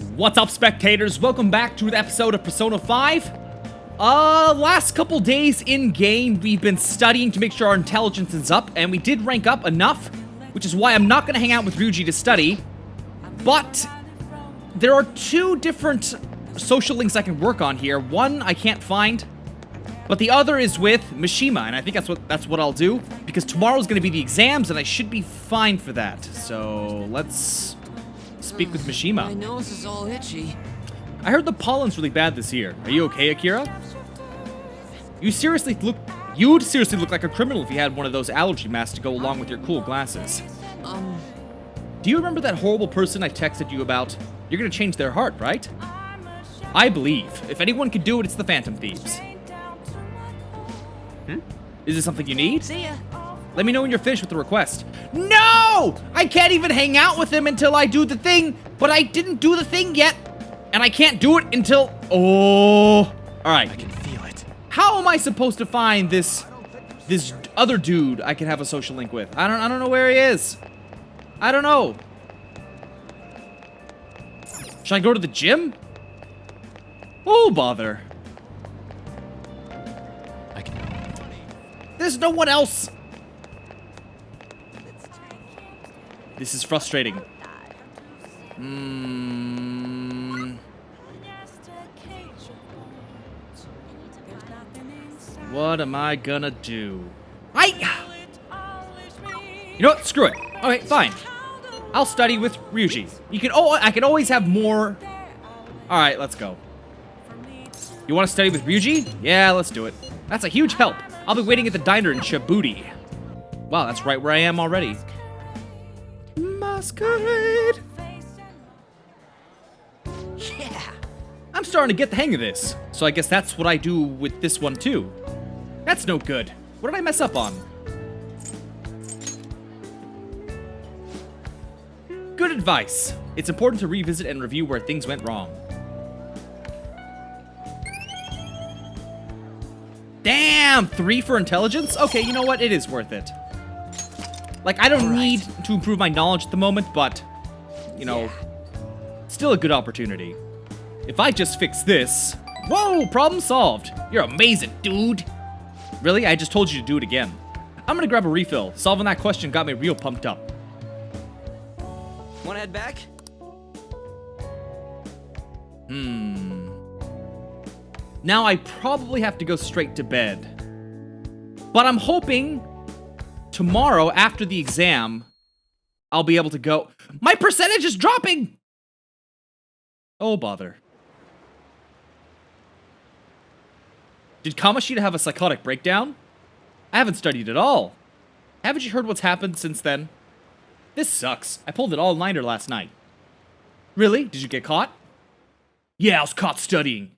What's up, spectators? Welcome back to the episode of Persona 5. Last couple days in-game, we've been studying to make sure our intelligence is up, and we did rank up enough, which is why I'm not going to hang out with Ryuji to study. But there are two different social links I can work on here. One I can't find, but the other is with Mishima, and I think that's what I'll do, because tomorrow's going to be the exams, and I should be fine for that. So let's speak with Mishima. My nose is all itchy. I heard the pollen's really bad this year. Are you okay, Akira? You'd seriously look like a criminal if you had one of those allergy masks to go along with your cool glasses. Do you remember that horrible person I texted you about? You're gonna change their heart, right? I believe. If anyone could do it, it's the Phantom Thieves. Is this something you need? See ya. Let me know when you're finished with the request. No! I can't even hang out with him until I do the thing, but I didn't do the thing yet. And I can't do it until... Oh! Alright. I can feel it. How am I supposed to find this other dude I can have a social link with? I don't know where he is. I don't know. Should I go to the gym? Oh, bother. I can... There's no one else. This is frustrating. What am I gonna do? You know what? Screw it. Okay, fine. I'll study with Ryuji. I can always have more. Alright, let's go. You want to study with Ryuji? Yeah, let's do it. That's a huge help. I'll be waiting at the diner in Shibuya. Wow, that's right where I am already. Masquerade. Yeah. I'm starting to get the hang of this. So I guess that's what I do with this one too. That's no good. What did I mess up on? Good advice. It's important to revisit and review where things went wrong. Damn! 3 for intelligence? Okay, you know what? It is worth it. Like, I don't need to improve my knowledge at the moment, but, you know, still a good opportunity. If I just fix this... Whoa! Problem solved! You're amazing, dude! Really? I just told you to do it again. I'm gonna grab a refill. Solving that question got me real pumped up. Wanna head back? Now I probably have to go straight to bed. But I'm hoping tomorrow, after the exam, I'll be able to go... My percentage is dropping! Oh, bother. Did Kamoshida have a psychotic breakdown? I haven't studied at all. Haven't you heard what's happened since then? This sucks. I pulled an all-nighter last night. Really? Did you get caught? Yeah, I was caught studying.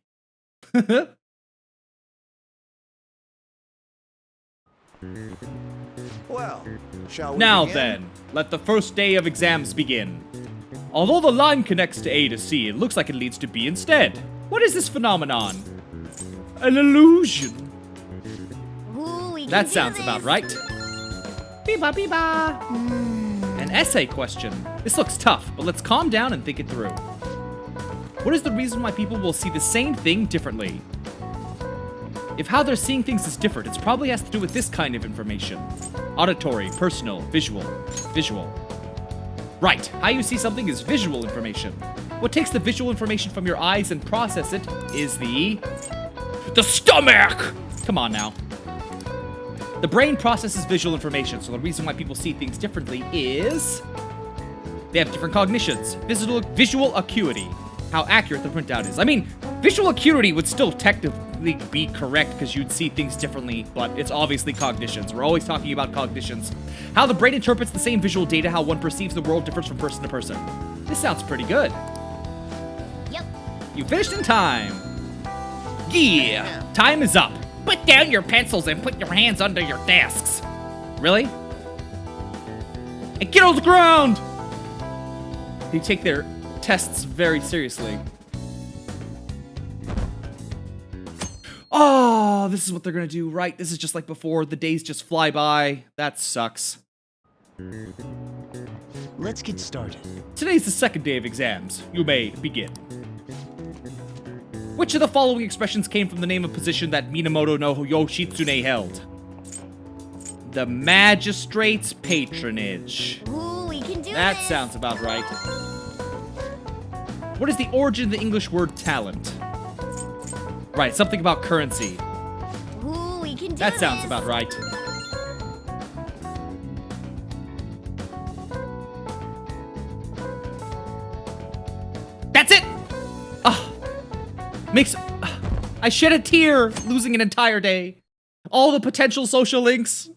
Well, shall we Now begin? then, let the first day of exams begin. Although the line connects to A to C, it looks like it leads to B instead. What is this phenomenon? An illusion. Ooh, That sounds about right. Beeba beeba. An essay question. This looks tough, but let's calm down and think it through. What is the reason why people will see the same thing differently? If how they're seeing things is different, it probably has to do with this kind of information. Auditory, personal, visual. Visual. Right, how you see something is visual information. What takes the visual information from your eyes and process it is the stomach! Come on now. The brain processes visual information, so the reason why people see things differently is... They have different cognitions. Visual acuity. How accurate the printout is. I mean, visual acuity would still technically be correct because you'd see things differently, but it's obviously cognitions. We're always talking about cognitions. How the brain interprets the same visual data, how one perceives the world differs from person to person. This sounds pretty good. Yep. You finished in time. Yeah, time is up. Put down your pencils and put your hands under your desks. Really? And get on the ground! They take their tests very seriously. Oh, this is what they're gonna do, right? This is just like before. The days just fly by. That sucks. let's get started. Today's the second day of exams. You may begin. Which of the following expressions came from the name of position that Minamoto no Yoshitsune held? The magistrate's patronage. Ooh, we can do That this. sounds about right. What is the origin of the English word talent? Right, something about currency. Ooh, we can do That this. sounds about right. That's it! Makes... I shed a tear losing an entire day. All the potential social links.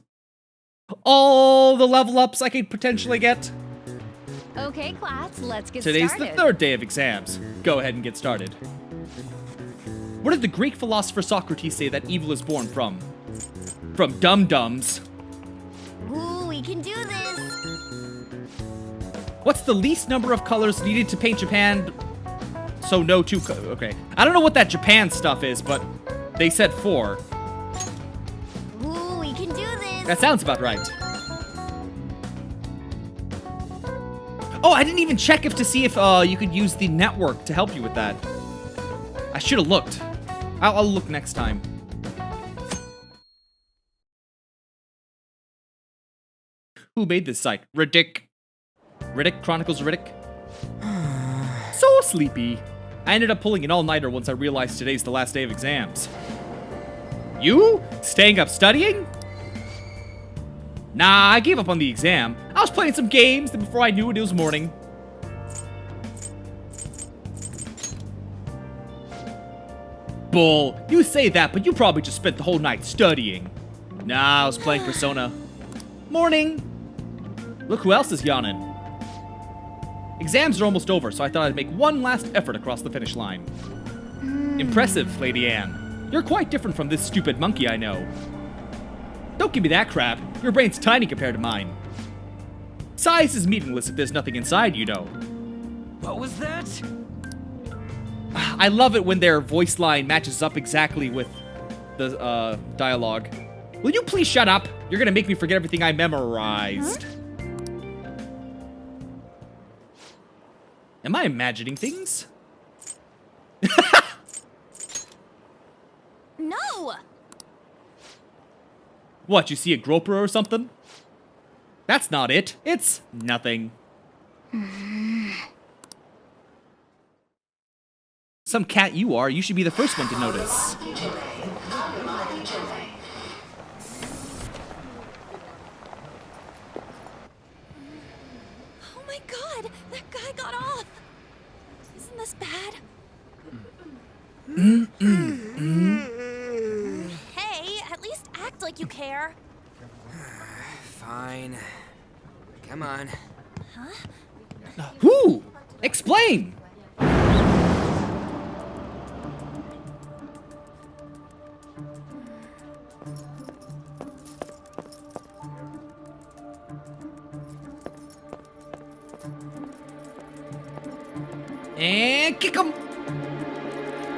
All the level ups I could potentially get. Okay, class, let's get Today's started. the third day of exams. Go ahead and get started. What did the Greek philosopher Socrates say that evil is born from? From dum-dums. Ooh, we can do this. What's the least number of colors needed to paint Japan? So no two okay. I don't know what that Japan stuff is, but they said 4. Ooh, we can do this. That sounds about right. Oh, I didn't even check to see if you could use the network to help you with that. I should have looked. I'll look next time. Who made this site? Riddick. Riddick? Chronicles of Riddick? So sleepy. I ended up pulling an all-nighter once I realized today's the last day of exams. You? Staying up studying? Nah, I gave up on the exam. I was playing some games, and before I knew it, it was morning. Bull, you say that, but you probably just spent the whole night studying. Nah, I was playing Persona. Morning! Look who else is yawning. Exams are almost over, so I thought I'd make one last effort across the finish line. Impressive, Lady Anne. You're quite different from this stupid monkey I know. Don't give me that crap. Your brain's tiny compared to mine. Size is meaningless if there's nothing inside, you know. What was that? I love it when their voice line matches up exactly with the dialogue. Will you please shut up? You're gonna make me forget everything I memorized. Huh? Am I imagining things? No! What, you see a groper or something? That's not it. It's nothing. Some cat you are. You should be the first one to notice. Oh my god, that guy got off. Isn't this bad? Hey, at least act like you care. Fine. Come on. Who? Explain! And kick him!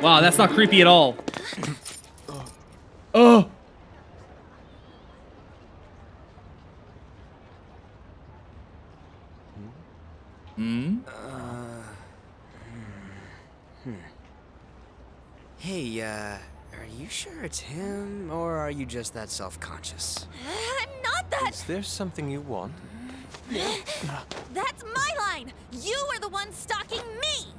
Wow, that's not creepy at all. Oh! Hey, are you sure it's him, or are you just that self-conscious? I'm not that. Is there something you want? That's my line. You are the one stalking me.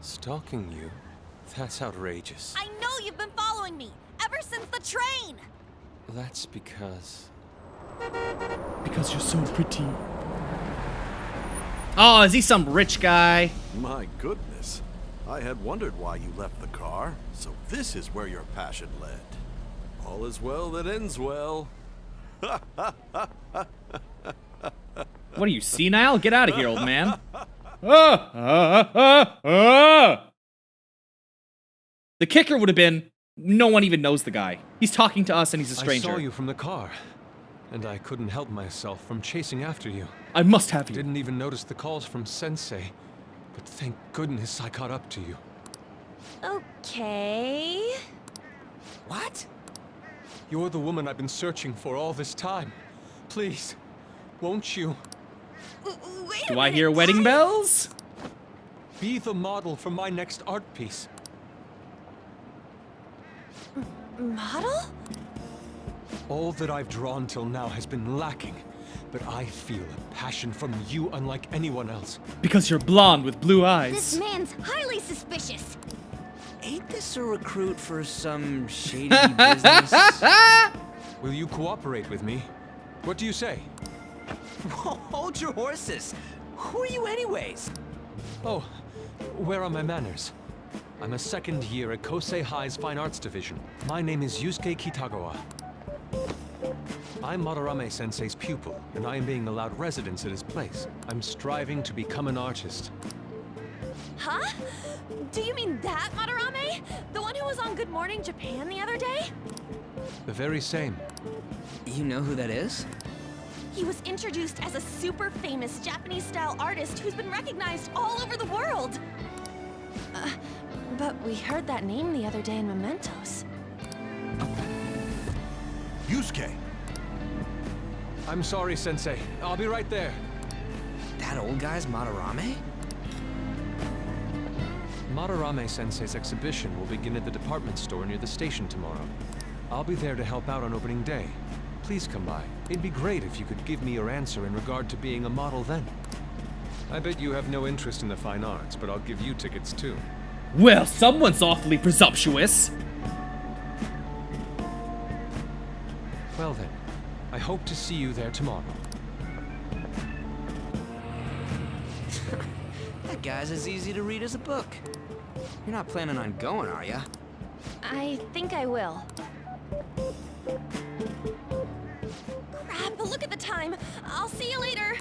Stalking you? That's outrageous. I know you've been following me ever since the train. That's because... Because you're so pretty. Oh, is he some rich guy? My goodness. I had wondered why you left the car, so this is where your passion led. All is well that ends well. What are you, senile? Get out of here, old man. The kicker would have been, no one even knows the guy. He's talking to us and he's a stranger. I saw you from the car, and I couldn't help myself from chasing after you. I must have you. Didn't even notice the calls from Sensei, but thank goodness I caught up to you. Okay. What? You're the woman I've been searching for all this time. Please, Won't you Wait a Do I minute, hear wedding bells? be the model for my next art piece? Model? All that I've drawn till now has been lacking, but I feel a passion from you unlike anyone else. Because you're blonde with blue This eyes. man's highly suspicious. Ain't this a recruit for some shady business? Will you cooperate with me? What do you say? Hold your horses. Who are you anyways? Oh, where are my manners? I'm a second year at Kosei High's Fine Arts Division. My name is Yusuke Kitagawa. I'm Madarame Sensei's pupil, and I am being allowed residence at his place. I'm striving to become an artist. Huh? Do you mean that Madarame? The one who was on Good Morning Japan the other day? The very same. You know who that is? He was introduced as a super famous Japanese-style artist who's been recognized all over the world. But we heard that name the other day in Mementos. Yusuke! I'm sorry, Sensei. I'll be right there. That old guy's Madarame? Madarame Sensei's exhibition will begin at the department store near the station tomorrow. I'll be there to help out on opening day. Please come by. It'd be great if you could give me your answer in regard to being a model then. I bet you have no interest in the fine arts, but I'll give you tickets too. Well, someone's awfully presumptuous. Well then, I hope to see you there tomorrow. That guy's as easy to read as a book. You're not planning on going, are ya? I think I will. Crap, look at the time. I'll see you later.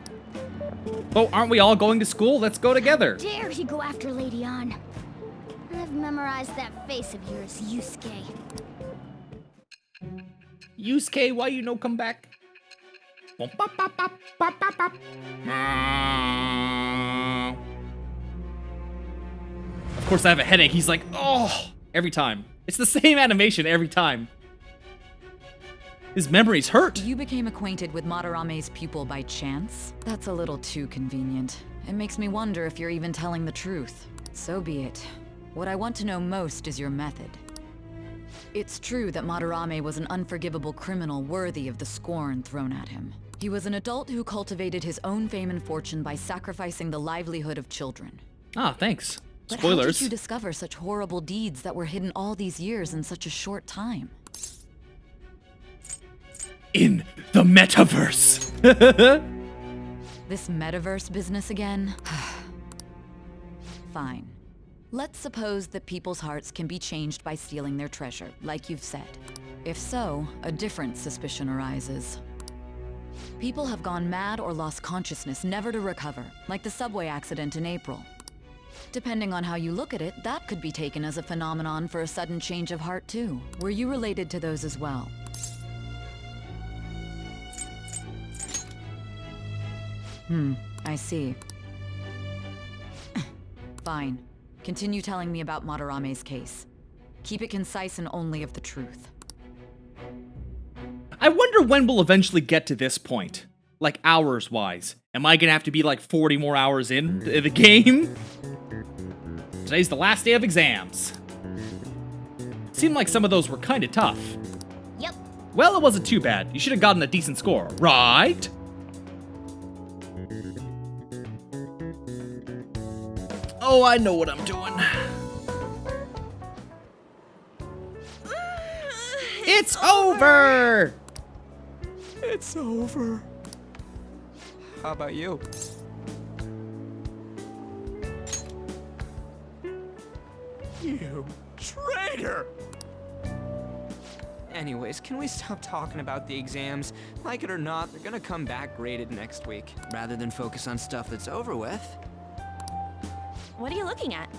Oh, aren't we all going to school? Let's go together. Dare you go after Lady Ann? I've memorized that face of yours, Yusuke. Yusuke, why you no come back? Bop, bop, bop, bop, bop, bop, bop. Of course, I have a headache. He's like, oh, every time. It's the same animation every time. His memories hurt. You became acquainted with Madarame's pupil by chance? That's a little too convenient. It makes me wonder if you're even telling the truth. So be it. What I want to know most is your method. It's true that Madarame was an unforgivable criminal worthy of the scorn thrown at him. He was an adult who cultivated his own fame and fortune by sacrificing the livelihood of children. Ah, thanks. But how did Spoilers. you discover such horrible deeds that were hidden all these years in such a short time? In the metaverse. This metaverse business again? Fine. Let's suppose that people's hearts can be changed by stealing their treasure, like you've said. If so, a different suspicion arises. People have gone mad or lost consciousness, never to recover, like the subway accident in April. Depending on how you look at it, that could be taken as a phenomenon for a sudden change of heart too. Were you related to those as well? I see. Fine. Continue telling me about Madarame's case. Keep it concise and only of the truth. I wonder when we'll eventually get to this point. Like, hours-wise. Am I gonna have to be like 40 more hours in the game? Today's the last day of exams. Seemed like some of those were kinda tough. Yep. Well, it wasn't too bad. You should have gotten a decent score, right? Oh, I know what I'm doing. It's over! It's over. How about you? You traitor! Anyways, can we stop talking about the exams? Like it or not, they're gonna come back graded next week, rather than focus on stuff that's over with. What are you looking at?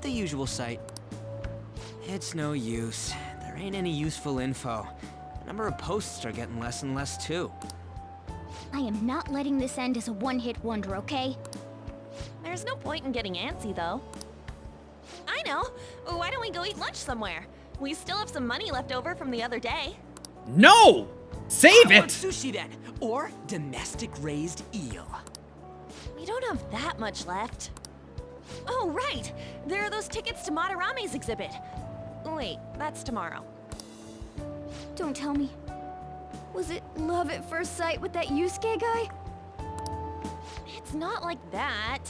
The usual site. It's no use. There ain't any useful info. The number of posts are getting less and less too. I am not letting this end as a one-hit wonder, okay? There's no point in getting antsy, though. I know. Why don't we go eat lunch somewhere? We still have some money left over from the other day. No! Save I want it! sushi then, or domestic raised eel. We don't have that much left. Oh, right! There are those tickets to Madarame's exhibit. Wait, that's tomorrow. Don't tell me. Was it love at first sight with that Yusuke guy? It's not like that.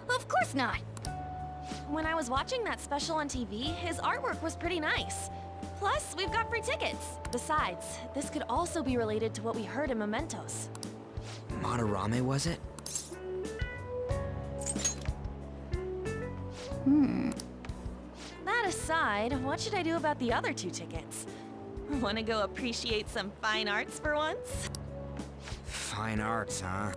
Of course not. When I was watching that special on TV, his artwork was pretty nice. Plus, we've got free tickets. Besides, this could also be related to what we heard in Mementos. Madarame, was it? That aside, what should I do about the other 2 tickets? Wanna go appreciate some fine arts for once? Fine arts, huh?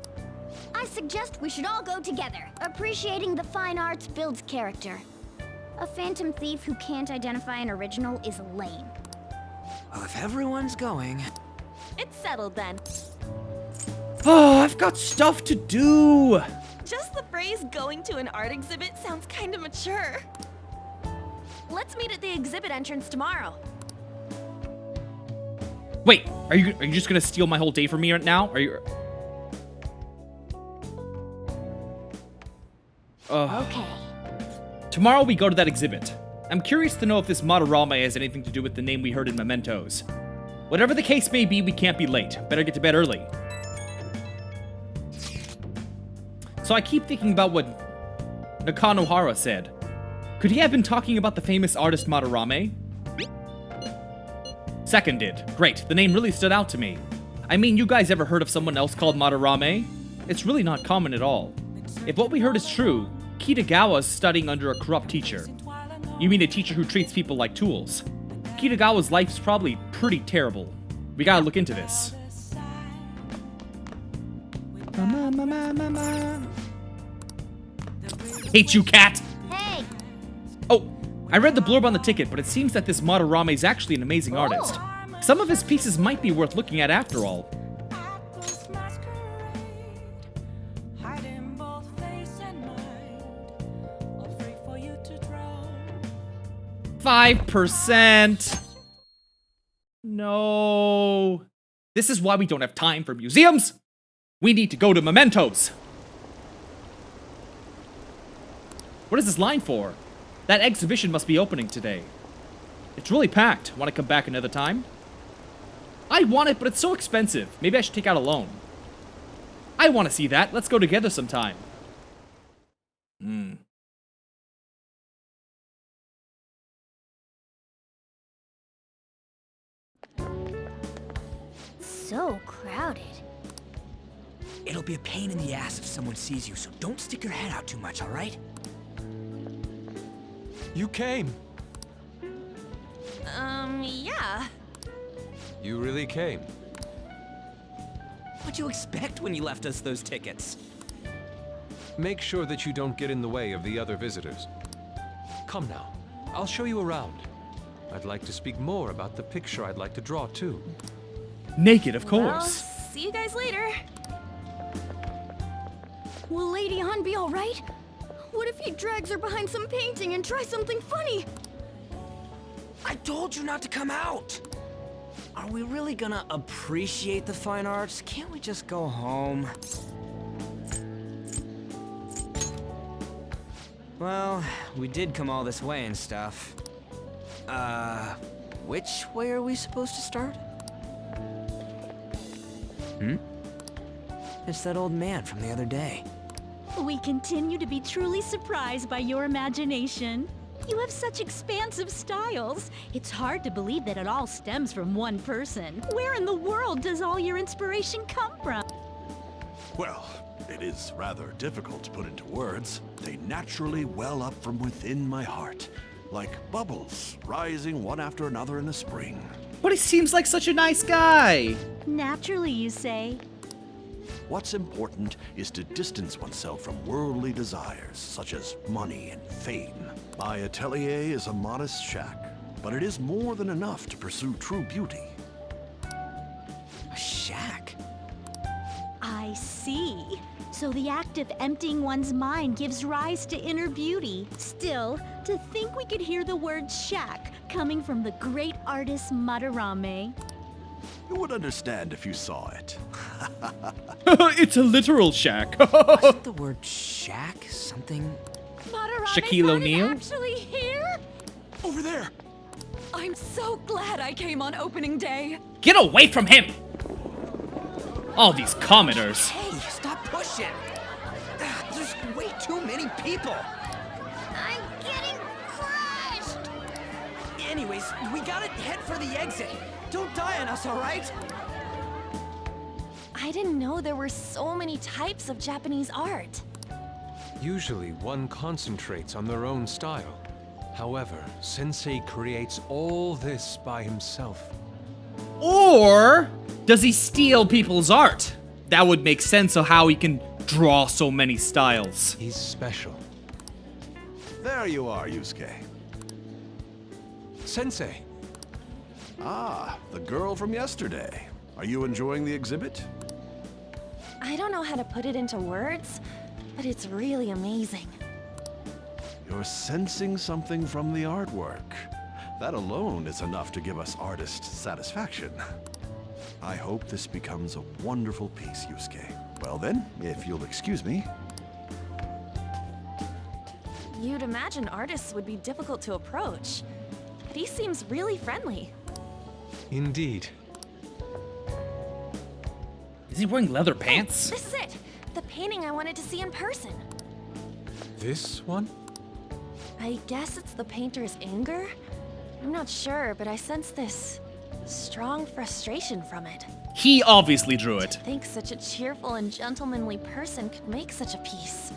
I suggest we should all go together. Appreciating the fine arts builds character. A phantom thief who can't identify an original is lame. Well, if everyone's going... It's settled then. Oh, I've got stuff to do. Just the phrase going to an art exhibit sounds kinda mature. Let's meet at the exhibit entrance tomorrow. Wait, are you just gonna steal my whole day from me right now? Are you? Okay. Tomorrow we go to that exhibit. I'm curious to know if this Madarame has anything to do with the name we heard in Mementos. Whatever the case may be, we can't be late. Better get to bed early. So I keep thinking about what Nakanohara said. Could he have been talking about the famous artist Madarame? Seconded. Great, the name really stood out to me. I mean, you guys ever heard of someone else called Madarame? It's really not common at all. If what we heard is true, Kitagawa's studying under a corrupt teacher. You mean a teacher who treats people like tools? Kitagawa's life's probably pretty terrible. We gotta look into this. Hate you, cat! Hey! Oh, I read the blurb on the ticket, but it seems that this Madarame is actually an amazing artist. Some of his pieces might be worth looking at after all. 5%. No. This is why we don't have time for museums. We need to go to Mementos. What is this line for? That exhibition must be opening today. It's really packed. Want to come back another time? I want it, but it's so expensive. Maybe I should take out a loan. I want to see that. Let's go together sometime. So crowded. It'll be a pain in the ass if someone sees you, so don't stick your head out too much, alright? You came. Yeah. You really came. What'd you expect when you left us those tickets? Make sure that you don't get in the way of the other visitors. Come now. I'll show you around. I'd like to speak more about the picture I'd like to draw, too. Naked, of Well, course. see you guys later. Will Lady Han be alright? What if he drags her behind some painting and tries something funny? I told you not to come out! Are we really gonna appreciate the fine arts? Can't we just go home? Well, we did come all this way and stuff. Which way are we supposed to start? It's that old man from the other day. We continue to be truly surprised by your imagination. You have such expansive styles. It's hard to believe that it all stems from one person. Where in the world does all your inspiration come from? Well, it is rather difficult to put into words. They naturally well up from within my heart, like bubbles rising one after another in the spring. But he seems like such a nice guy. Naturally, you say. What's important is to distance oneself from worldly desires, such as money and fame. My atelier is a modest shack, but it is more than enough to pursue true beauty. A shack? I see. So the act of emptying one's mind gives rise to inner beauty. Still, to think we could hear the word shack coming from the great artist Madarame. You would understand if you saw it. It's a literal shack. Wasn't the word shack something? Shaquille O'Neal? Actually here? Over there! I'm so glad I came on opening day. Get away from him! All these commenters. Hey, stop pushing! There's way too many people! I'm getting crushed! Anyways, we gotta head for the exit. Don't die on us, alright? I didn't know there were so many types of Japanese art. Usually, one concentrates on their own style. However, Sensei creates all this by himself. Or does he steal people's art? That would make sense of how he can draw so many styles. He's special. There you are, Yusuke. Sensei! Ah, the girl from yesterday. Are you enjoying the exhibit? I don't know how to put it into words, but it's really amazing. You're sensing something from the artwork. That alone is enough to give us artist satisfaction. I hope this becomes a wonderful piece, Yusuke. Well then, if you'll excuse me. You'd imagine artists would be difficult to approach, but he seems really friendly. Indeed. Is he wearing leather pants? This is it! The painting I wanted to see in person. This one? I guess it's the painter's anger? I'm not sure, but I sense this strong frustration from it. He obviously drew it. I think such a cheerful and gentlemanly person could make such a piece.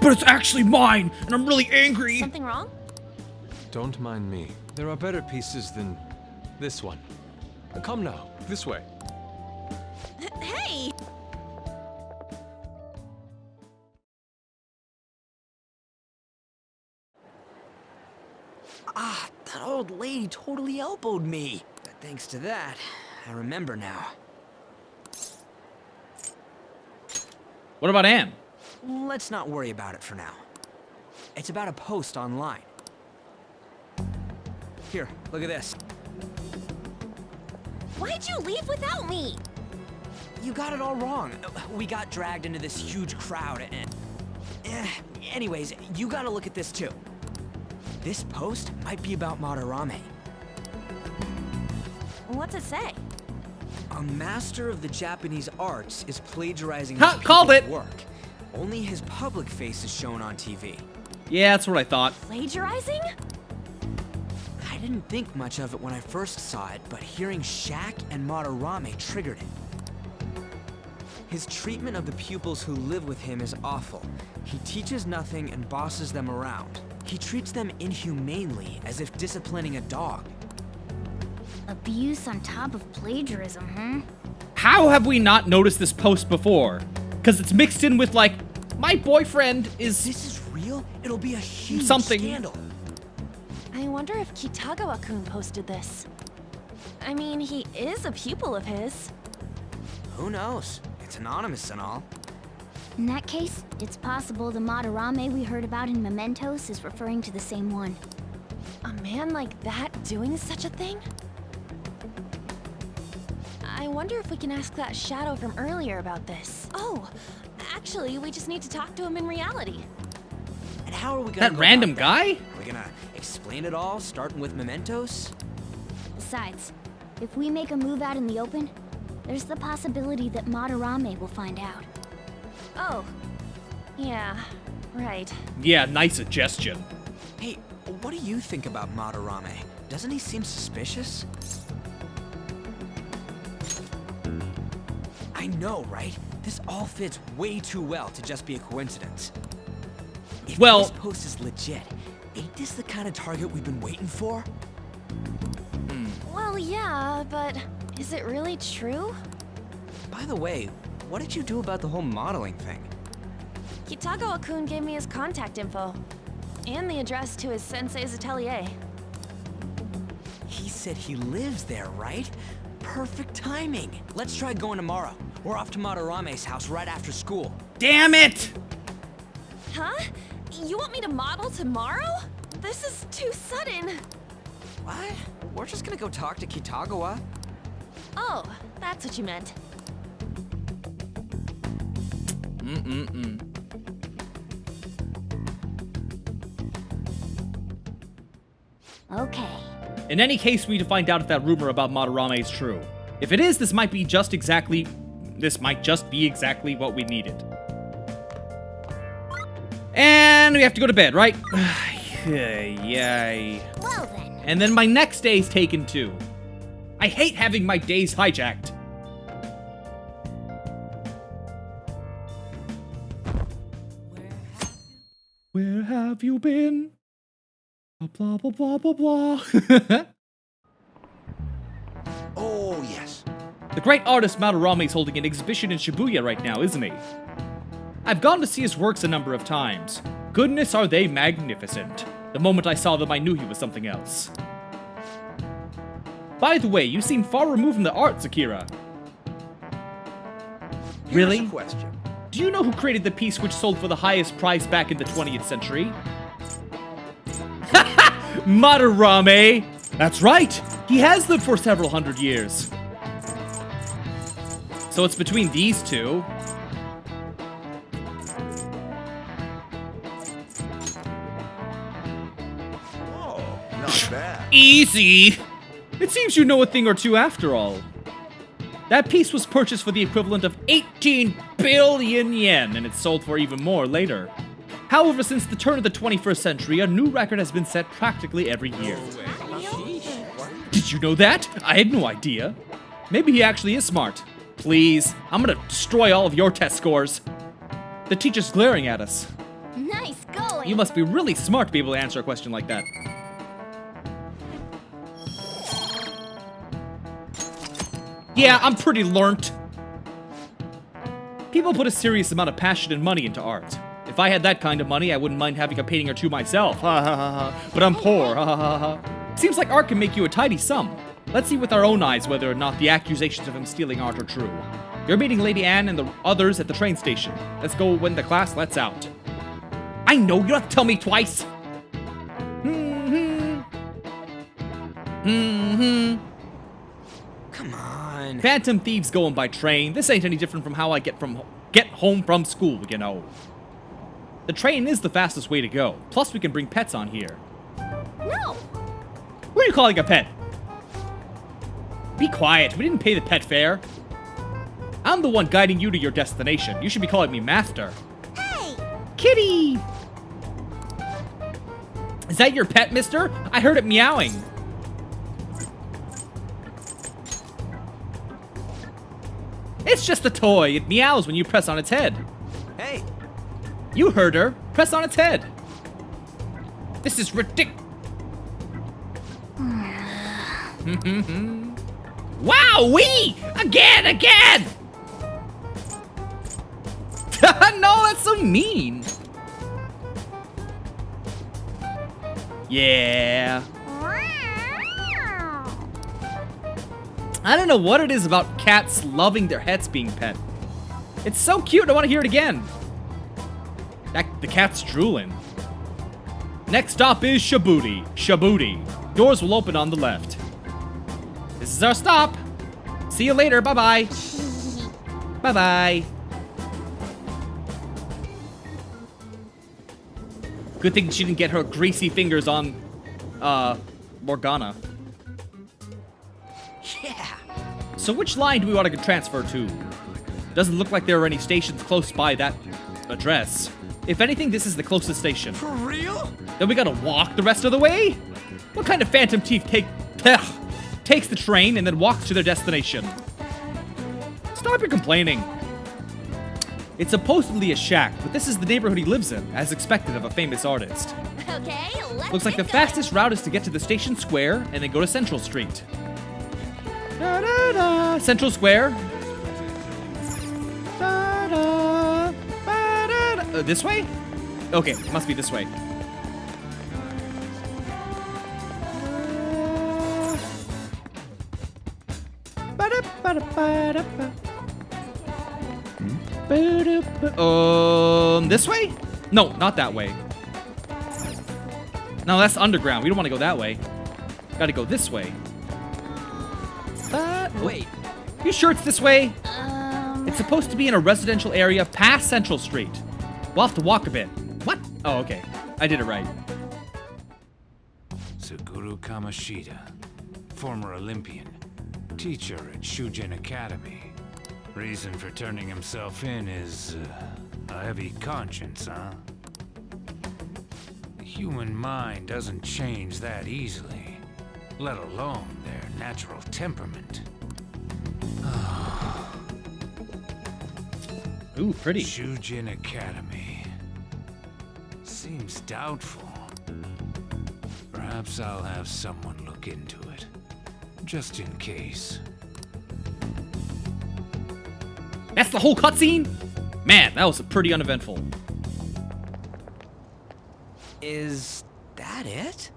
But it's actually mine, and I'm really angry. Something wrong? Don't mind me. There are better pieces than this one. Come now, this way. Hey! Ah, that old lady totally elbowed me. But thanks to that, I remember now. What about Anne? Let's not worry about it for now. It's about a post online. Here, look at this. Why'd you leave without me? You got it all wrong. We got dragged into this huge crowd and... anyways, you gotta look at this too. This post might be about Madarame. What's it say? A master of the Japanese arts is plagiarizing Ha, his called people's it. work. Only his public face is shown on TV. Yeah, that's what I thought. Plagiarizing? I didn't think much of it when I first saw it, but hearing Shack and Madarame triggered it. His treatment of the pupils who live with him is awful. He teaches nothing and bosses them around. He treats them inhumanely, as if disciplining a dog. Abuse on top of plagiarism, huh? How have we not noticed this post before? Because it's mixed in with, like, my boyfriend is... This is real? It'll be a huge Something. scandal. I wonder if Kitagawa-kun posted this. I mean, he is a pupil of his. Who knows? It's anonymous and all. In that case, it's possible the Madarame we heard about in Mementos is referring to the same one. A man like that doing such a thing? I wonder if we can ask that shadow from earlier about this. Oh, actually, we just need to talk to him in reality. And how are we gonna That go random about that? guy? Are we gonna explain it all, starting with Mementos? Besides, if we make a move out in the open, there's the possibility that Madarame will find out. Oh, yeah, right. Yeah, nice suggestion. Hey, what do you think about Madarame? Doesn't he seem suspicious? I know, right? This all fits way too well to just be a coincidence. If Well- this post is legit, ain't this the kind of target we've been waiting for? Well, yeah, but is it really true? By the way, what did you do about the whole modeling thing? Kitagawa-kun gave me his contact info. And the address to his sensei's atelier. He said he lives there, right? Perfect timing. Let's try going tomorrow. We're off to Madarame's house right after school. Damn it! Huh? You want me to model tomorrow? This is too sudden. What? we're just gonna go talk to Kitagawa. Oh, that's what you meant. Okay. In any case, we need to find out if that rumor about Madarame is true. If it is, this might just be exactly what we needed. And we have to go to bed, right? Yay. Well then. And then my next day is taken too. I hate having my days hijacked. Where have you been? Blah, blah, blah, blah, blah. Oh, yes. The great artist Madarame is holding an exhibition in Shibuya right now, isn't he? I've gone to see his works a number of times. Goodness, are they magnificent. The moment I saw them, I knew he was something else. By the way, you seem far removed from the art, Akira. Really? Here's a question. Do you know who created the piece which sold for the highest price back in the 20th century? Madarame! That's right! He has lived for several hundred years. So it's between these two. Oh, not bad. Easy! It seems you know a thing or two after all. That piece was purchased for the equivalent of 18 billion yen, and it sold for even more later. However, since the turn of the 21st century, a new record has been set practically every year. Did you know that? I had no idea. Maybe he actually is smart. Please, I'm gonna destroy all of your test scores. The teacher's glaring at us. Nice going. You must be really smart to be able to answer a question like that. Yeah, I'm pretty learnt. People put a serious amount of passion and money into art. If I had that kind of money, I wouldn't mind having a painting or two myself. Ha ha ha ha. But I'm poor. Ha ha ha ha. Seems like art can make you a tidy sum. Let's see with our own eyes whether or not the accusations of him stealing art are true. You're meeting Lady Anne and the others at the train station. Let's go when the class lets out. I know, you don't have to tell me twice. Come on. Phantom thieves going by train. This ain't any different from how I get home from school, you know. The train is the fastest way to go. Plus, we can bring pets on here. No. Who are you calling a pet? Be quiet. We didn't pay the pet fare. I'm the one guiding you to your destination. You should be calling me Master. Hey. Kitty! Is that your pet, mister? I heard it meowing. It's just a toy. It meows when you press on its head. Hey. You heard her. Press on its head. This is ridiculous. Wow-wee! Again! No, that's so mean. Yeah. I don't know what it is about cats loving their pets being pet. It's so cute, I want to hear it again. The cat's drooling. Next stop is Shibuya. Doors will open on the left. This is our stop. See you later, bye-bye. Bye-bye. Good thing she didn't get her greasy fingers on, Morgana. Yeah. So which line do we want to transfer to? Doesn't look like there are any stations close by that address. If anything, this is the closest station. For real? Then we gotta walk the rest of the way? What kind of phantom thief takes the train and then walks to their destination? Stop your complaining. It's supposedly a shack, but this is the neighborhood he lives in, as expected of a famous artist. Okay, let's Looks like the get going. fastest route is to get to the station square and then go to Central Street. Da-da-da. Central Square. Da-da. Ba-da-da. This way? Okay, it must be this way. This way? No, not that way. No, that's underground. We don't want to go that way. Gotta go this way. Wait, You sure it's this way? It's supposed to be in a residential area past Central Street. We'll have to walk a bit. What? Oh, okay. I did it right. Suguru Kamoshida, former Olympian, teacher at Shujin Academy. Reason for turning himself in is a heavy conscience, huh? The human mind doesn't change that easily, let alone their natural temperament. Ooh, pretty. Shujin Academy. Seems doubtful. Perhaps I'll have someone look into it, just in case. That's the whole cutscene? Man, that was pretty uneventful. is that it?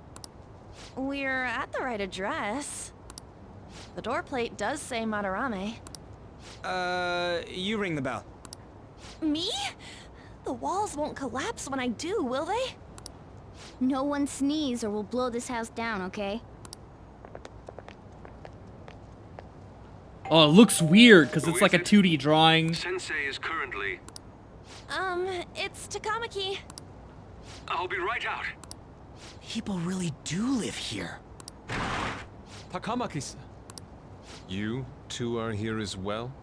We're at the right address. The door plate does say Madarame. You ring the bell. Me? The walls won't collapse when I do, will they? No one sneeze or we'll blow this house down, okay? Oh, it looks weird because it's like a 2D drawing. Sensei is currently... It's Takamaki. I'll be right out. People really do live here. Takamaki-san. You two are here as well?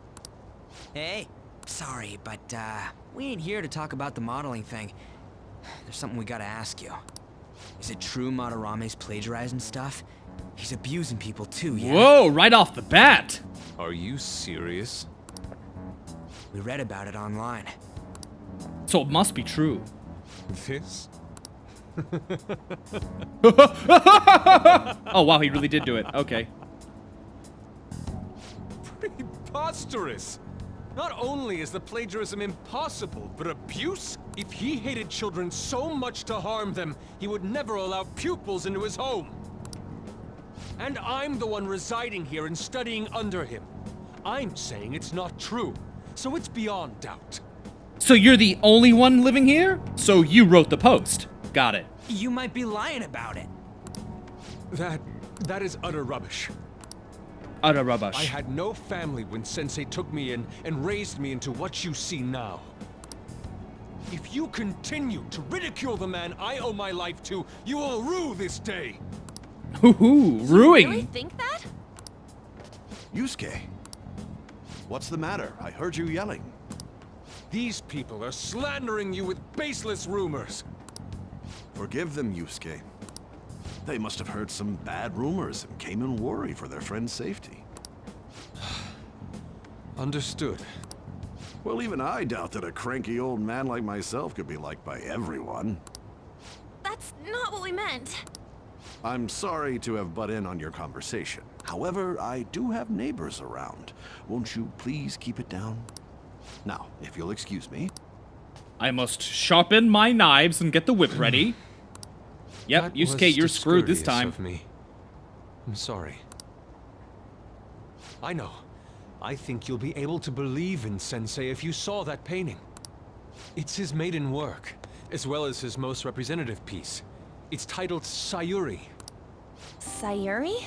Hey, sorry, but, we ain't here to talk about the modeling thing. There's something we gotta ask you. Is it true Madarame's plagiarizing stuff? He's abusing people too, yeah? Whoa, right off the bat. Are you serious? We read about it online. So it must be true. This? Oh, wow, he really did do it. Okay. Preposterous! Not only is the plagiarism impossible, but abuse? If he hated children so much to harm them, he would never allow pupils into his home. And I'm the one residing here and studying under him. I'm saying it's not true, so it's beyond doubt. So you're the only one living here? So you wrote the post. Got it. You might be lying about it. That is utter rubbish. Utter rubbish. I had no family when Sensei took me in and raised me into what you see now. If you continue to ridicule the man I owe my life to, you will rue this day. Hoo-hoo, You ruining. really think that? Yusuke, what's the matter? I heard you yelling. These people are slandering you with baseless rumors. Forgive them, Yusuke. They must have heard some bad rumors and came in worry for their friend's safety. Understood. Well, even I doubt that a cranky old man like myself could be liked by everyone. That's not what we meant. I'm sorry to have butt in on your conversation. However, I do have neighbors around. Won't you please keep it down? Now, if you'll excuse me. I must sharpen my knives and get the whip ready. Yep, That Yusuke, was you're screwed this discourteous time. of me. I'm sorry. I know. I think you'll be able to believe in Sensei if you saw that painting. It's his maiden work, as well as his most representative piece. It's titled Sayuri. Sayuri?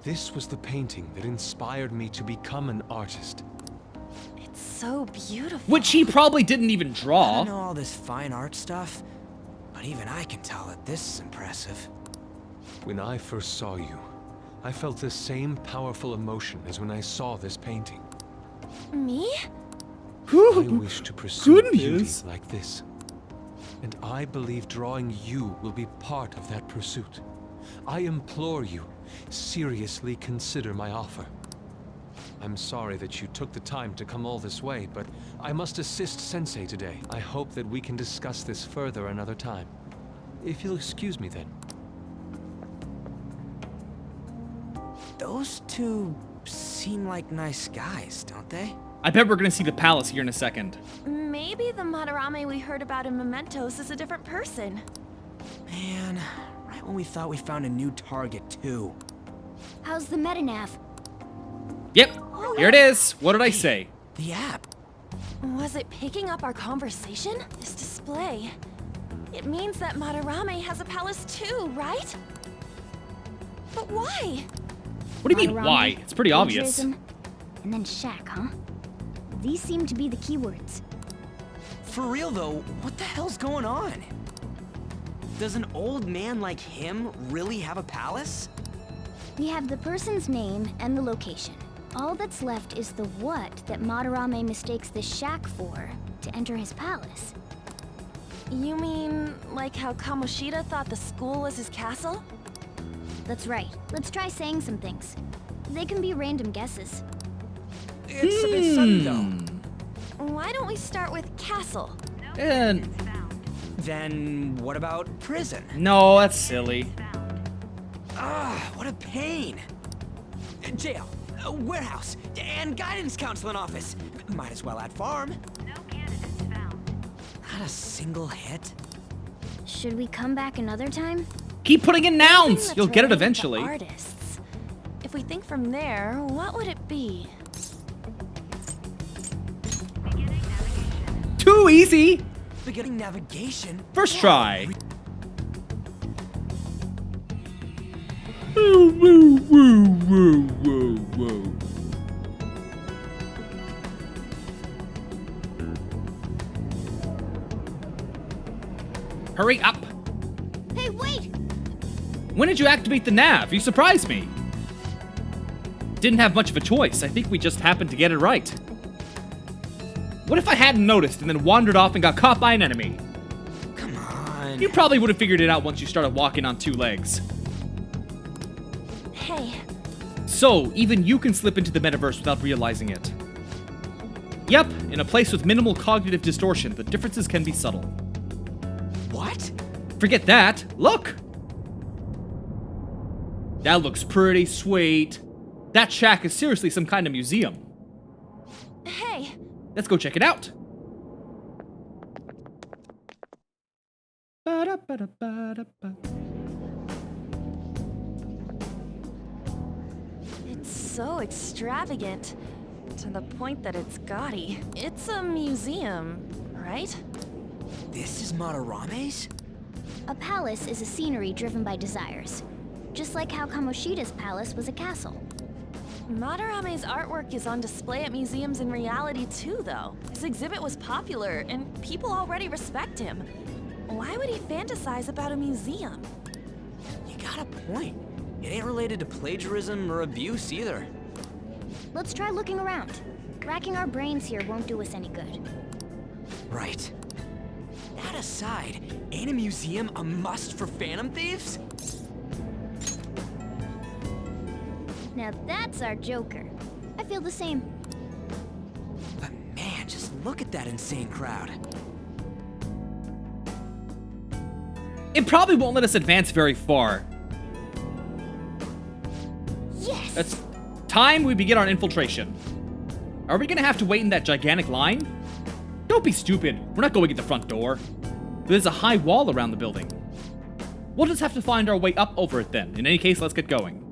This was the painting that inspired me to become an artist. It's so beautiful. Which he probably didn't even I draw. know all this fine art stuff, but even I can tell that this is impressive. When I first saw you, I felt the same powerful emotion as when I saw this painting. Me? I wish to pursue beauty Goodness. like this. And I believe drawing you will be part of that pursuit. I implore you, seriously consider my offer. I'm sorry that you took the time to come all this way, but I must assist Sensei today. I hope that we can discuss this further another time. If you'll excuse me then. Those two seem like nice guys, don't they? I bet we're gonna see the palace here in a second. Maybe the Madarame we heard about in Mementos is a different person. Man, right when we thought we found a new target, too. How's the metanav? Yep, here it is. What did I say? The app. Was it picking up our conversation? This display. It means that Madarame has a palace too, right? But But why? What do you mean, Madarame, why? It's pretty obvious. plagiarism, and then shack, huh? These seem to be the keywords. For real though, what the hell's going on? Does an old man like him really have a palace? We have the person's name and the location. All that's left is the what that Madarame mistakes this shack for to enter his palace. You mean, like how Kamoshida thought the school was his castle? That's right. Let's try saying some things. They can be random guesses. It's a bit sudden though. Why don't we start with castle? And Then what about prison? no, that's silly. Ah, what a pain. Jail, warehouse, and guidance counseling office. Might as well add farm. Not a single hit. Should we come back another time? Keep putting in nouns. That's You'll get it related to eventually. Artists. If we think from there, what would it be? Too easy. Beginning navigation. First Yeah, try. Woo, woo, woo, woo, woo, woo. Hurry up. Hey, wait! When did you activate the nav? You surprised me. Didn't have much of a choice. I think we just happened to get it right. What if I hadn't noticed and then wandered off and got caught by an enemy? Come on. You probably would have figured it out once you started walking on two legs. Hey, So, even you can slip into the metaverse without realizing it. Yep, in a place with minimal cognitive distortion, the differences can be subtle. What? Forget that. Look! That looks pretty sweet. That shack is seriously some kind of museum. hey, Let's go check it out. Ba-da-ba-da-ba-da-ba. it's so extravagant. To the point that it's gaudy. It's a museum, right? This is Madarame's? A palace is a scenery driven by desires. Just like how Kamoshida's palace was a castle. Madarame's artwork is on display at museums in reality too, though. His exhibit was popular, and people already respect him. Why would he fantasize about a museum? You got a point. It ain't related to plagiarism or abuse either. Let's try looking around. Racking our brains here won't do us any good. Right. That aside, ain't a museum a must for Phantom Thieves? Now that's our Joker. I feel the same. But man, just look at that insane crowd. It probably won't let us advance very far. Yes! It's time we begin our infiltration. Are we gonna have to wait in that gigantic line? Don't be stupid. We're not going in the front door. There's a high wall around the building. We'll just have to find our way up over it then. In any case, let's get going.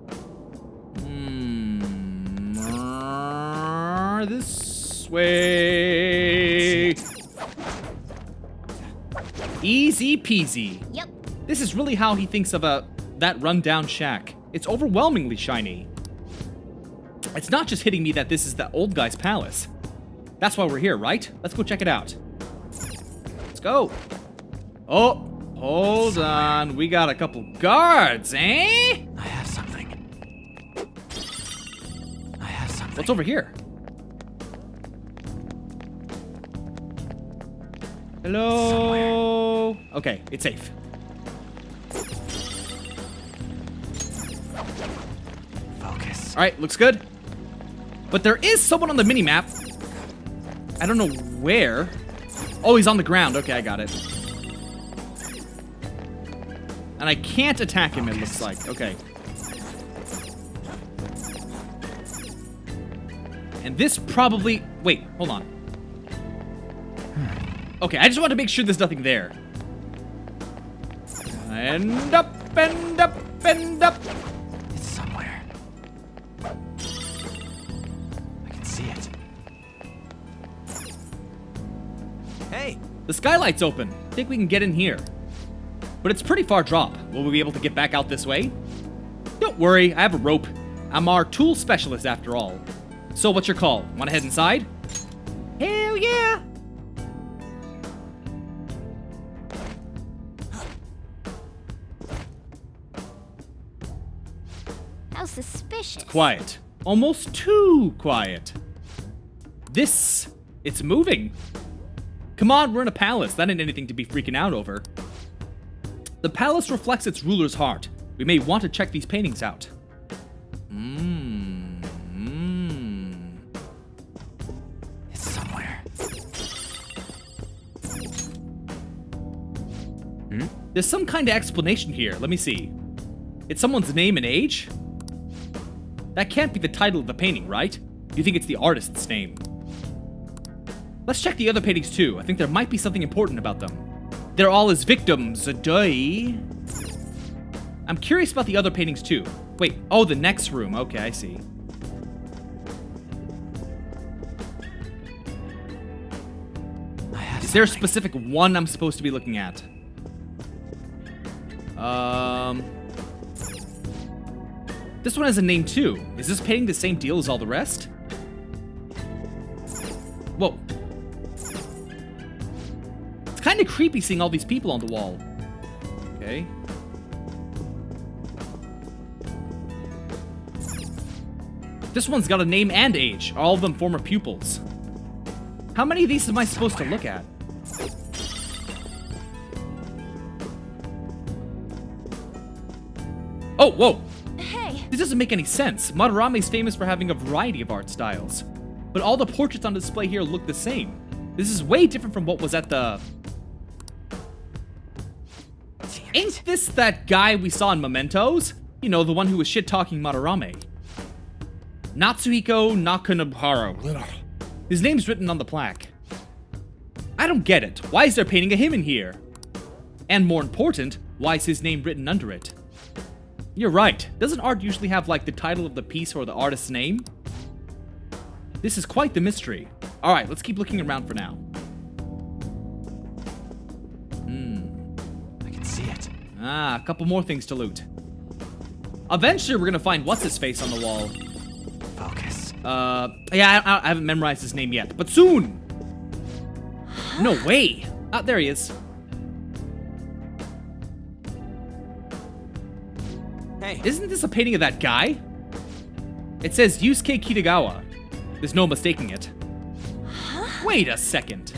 This way. Easy peasy. Yep. This is really how he thinks of that rundown shack. It's overwhelmingly shiny. It's not just hitting me that this is the old guy's palace. That's why we're here, right? Let's go check it out. Let's go. Oh, hold on. We got a couple guards, eh? I have something. What's over here? Hello? Okay, it's safe. Focus. Alright, looks good. But there is someone on the minimap. I don't know where. Oh, he's on the ground. Okay, I got it. And I can't attack him, it looks like. Okay. And this probably... Wait, hold on. Okay, I just want to make sure there's nothing there. And up, and up, and up. It's somewhere. I can see it. Hey! The skylight's open. I think we can get in here. But it's pretty far drop. Will we be able to get back out this way? Don't worry, I have a rope. I'm our tool specialist after all. So what's your call? Wanna head inside? Hell yeah! How suspicious. Quiet. Almost too quiet. It's moving. Come on, we're in a palace. That ain't anything to be freaking out over. The palace reflects its ruler's heart. We may want to check these paintings out. It's somewhere. There's some kind of explanation here. Let me see. It's someone's name and age? That can't be the title of the painting, right? You think it's the artist's name. Let's check the other paintings too. I think there might be something important about them. They're all his victims, duh. I'm curious about the other paintings too. Wait, oh, the next room. Okay, I see. Is there a specific one I'm supposed to be looking at? This one has a name too. Is this painting the same deal as all the rest? Whoa. It's kind of creepy seeing all these people on the wall. Okay. This one's got a name and age. All of them former pupils. How many of these am I supposed to look at? Oh, whoa. Hey, This doesn't make any sense. Madarame is famous for having a variety of art styles. But all the portraits on display here look the same. This is way different from what was at the... Ain't this that guy we saw in Mementos? You know, the one who was shit-talking Madarame. Natsuhiko Nakanobara. His name's written on the plaque. I don't get it. Why is there painting of him in here? And more important, why is his name written under it? You're right. Doesn't art usually have, like, the title of the piece or the artist's name? This is quite the mystery. Alright, let's keep looking around for now. I can see it. Ah, a couple more things to loot. Eventually, we're gonna find what's-his-face on the wall. Focus. Yeah, I haven't memorized his name yet, but soon! No way! Ah, there he is. Hey. Isn't this a painting of that guy? It says Yusuke Kitagawa. There's no mistaking it. Wait a second.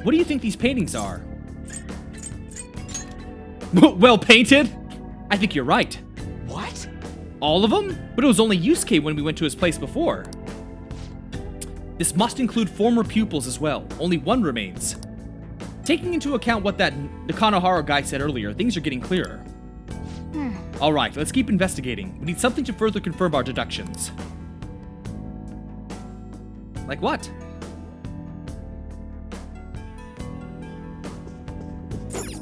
What do you think these paintings are? Well painted? I think you're right. What? All of them? But it was only Yusuke when we went to his place before. This must include former pupils as well. Only one remains. Taking into account what that Nakanohara guy said earlier, things are getting clearer. Alright, let's keep investigating. We need something to further confirm our deductions. Like what?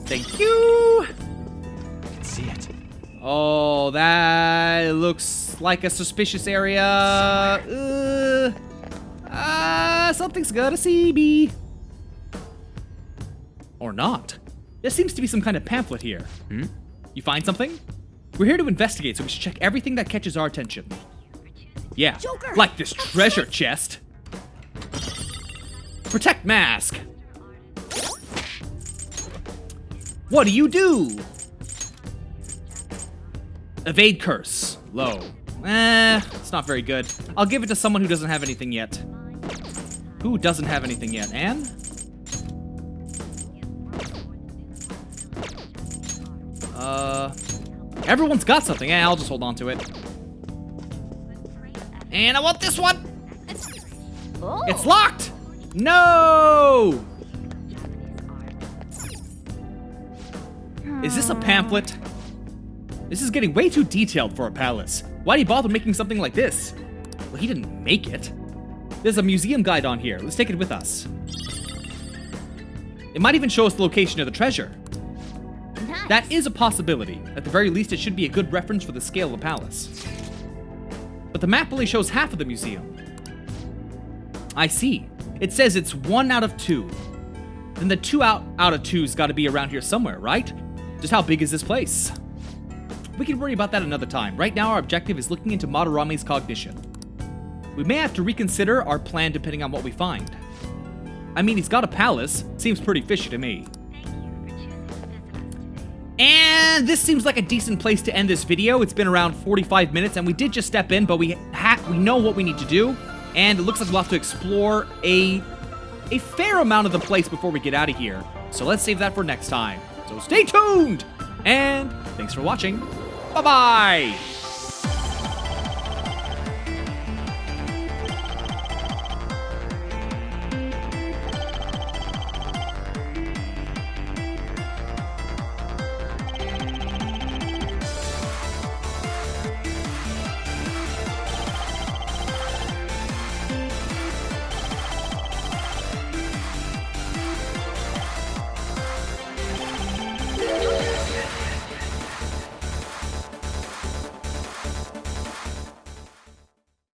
Thank you! I can see it. Oh, that looks like a suspicious area. Something's gotta see me. Or not. There seems to be some kind of pamphlet here. You find something? We're here to investigate, so we should check everything that catches our attention. Yeah, Joker! like this treasure chest. Protect mask. What do you do? Evade curse. Low. It's not very good. I'll give it to someone who doesn't have anything yet. Who doesn't have anything yet? Anne? Everyone's got something. I'll just hold on to it. And I want this one! Oh. It's locked! No! Is this a pamphlet? This is getting way too detailed for a palace. Why'd he bother making something like this? Well, he didn't make it. There's a museum guide on here. Let's take it with us. It might even show us the location of the treasure. Nice. That is a possibility. At the very least, it should be a good reference for the scale of the palace. But the map only shows half of the museum. I see. It says it's 1 out of 2. Then the 2 out of 2's gotta be around here somewhere, right? Just how big is this place? We can worry about that another time. Right now, our objective is looking into Madarame's cognition. We may have to reconsider our plan depending on what we find. I mean, he's got a palace. Seems pretty fishy to me. And this seems like a decent place to end this video. It's been around 45 minutes, and we did just step in, but we know what we need to do, and it looks like we'll have to explore a fair amount of the place before we get out of here. So let's save that for next time. So stay tuned, and thanks for watching. Bye-bye!